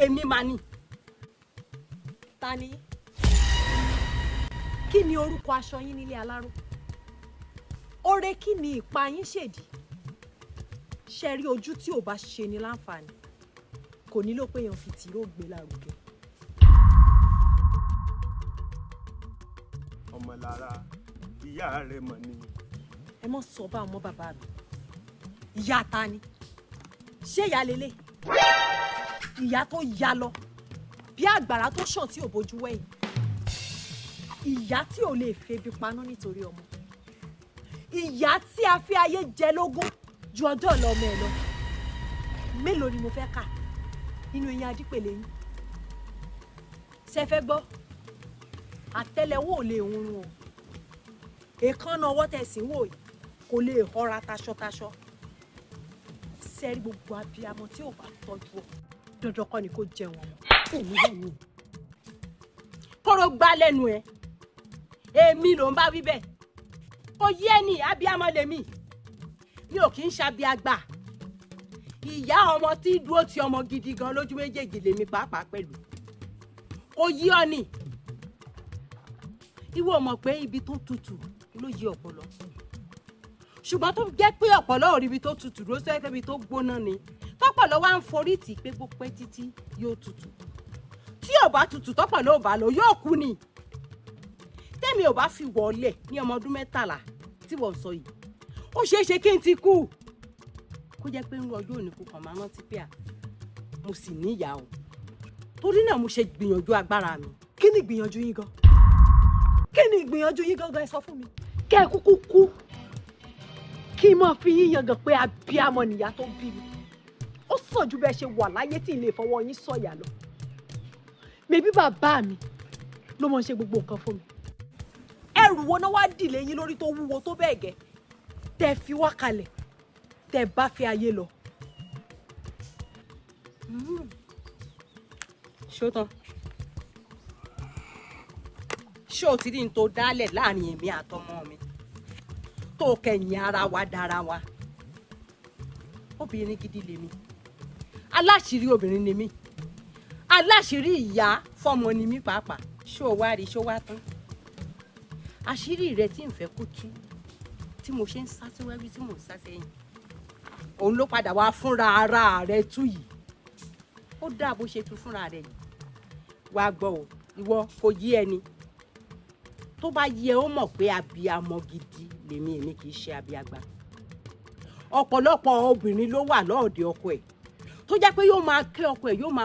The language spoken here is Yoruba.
èmi mà ní. Ta ni? Kí ni orúkọ aṣọ yín nílé aláró? Oore kí ni ìpa yín ṣèdí? Ṣé rí ojú tí ò bá ṣe ni láǹfààní kò nílò pé èèyàn fi tìró gbé lárugẹ. Ọmọlára ìyá rẹ mọ̀ ni. Ẹ mọ̀ sọ bá ọmọ bàbá mi. Ìyá ta ni? Ṣé ìyá lélẹ̀? Ìyá tó ya lọ bí àgbàrá tó ṣàn tí ò bójú wẹ̀yìn. Ìyá tí ò lè febi paná nítorí ọmọ. Ìyá tí a fi ayé jẹ lógún ju ọjọ́ ọ̀la ọmọ ẹ̀ lọ. Mélòó ni mo fẹ́ kà nínú eyín adípèlé yín? Ṣé fẹ́ gbọ́? Àtẹ́lẹwọ́ ò lè hunrun o. Èékánná ọwọ́ tẹ̀sí wò yìí kò lè họra taṣọtaṣọ. Sẹ́rí gbogbo abiyamọ tí ò bá tọ́jú ọ dandan kọ́ ni kò jẹun ọmọ. Kóró gbá lẹ́nu ẹ̀ èmi ló ń bá wí bẹ́ẹ̀. Kò yé ni abiyamọ lèmi mi ò kì í ṣabiagbà. Ìyá ọmọ tí dúró ti ọmọ gidi gan lójú méjèèjì lèmi pàápàá pẹ̀lú. Kò yí ọ ni ìwọ mọ̀ pé ibi tó tutù ló yí ọpọlọ, ṣùgbọ́n tó jẹ́ pé ọpọlọ ò rí ibi tó tutù ló sọ pé ibi tó gbóná ni tọpọlọ wá ń forí tì pé bó pẹ́ títí yóò tutù. Tí ò bá tutù tọpọlọ ò bá lọ yóò kú ni. Tẹ́mi ò bá fi wọlé ní ọmọ ọdún 13 tí wọ́n sọ yìí ó ṣeé ṣe kí n ti kú kó jẹ́ pé ń rọ ọjọ́ òní kú kan máa rántí pé mo sì níyà o. Torí náà mo ṣe gbìyànjú agbára mi. Kí ni ìgbìyànjú yín gan? Kí ni ìgbìyànjú yín gangan ẹ sọ fún mi? Kẹ́ ẹ kúkú kú kí n máa fi yín yangàn pé abiyamọ nìyá tó bí mi. Ó sàn ju bẹ́ẹ̀ ṣe wà láyé tí ilé ìfọwọ́ yín sọ̀yà lọ. Mẹ̀bí bàbá mi ló máa ń ṣe gbogbo nǹkan fún mi. Ẹrù wo náà wá dìlé yín lórí tó wúwo tó bẹ́ẹ̀ gẹ́ tẹ́ fi wá kalẹ̀ tẹ́ bá fi ayé lọ. Ṣó tán? Ṣé o ti rí n tó dálẹ̀ láàrin èmi àtọmọ mi tó kẹ̀yìn ara wa dára wa? Obìnrin gidi lèmi, aláṣìírí obìnrin ni mí, aláṣìírí ìyá fọmọ ni mí pàápàá. Ṣé o wá rí ṣó wá tán? Àṣírí rẹ tí n fẹ́ kó tú tí mo ṣe ń sá síwájú tí mo ń sá sẹ́yìn òun ló padà wá fúnra ara rẹ tú yìí. Ó dáa bó ṣe tú fúnra rẹ yìí. Wá gbọ́ o, ìwọ kò yí ẹni tó bá yẹ ó mọ̀ pé abiyamọ gidi lèmi èmi kì í ṣe abiagba. Ọ̀pọ̀lọpọ̀ obìnrin ló wà lọ́ọ̀dẹ̀ ọkọ ẹ̀ tó jẹ́ pé yóò máa kẹ́ ọkọ ẹ̀ yóò máa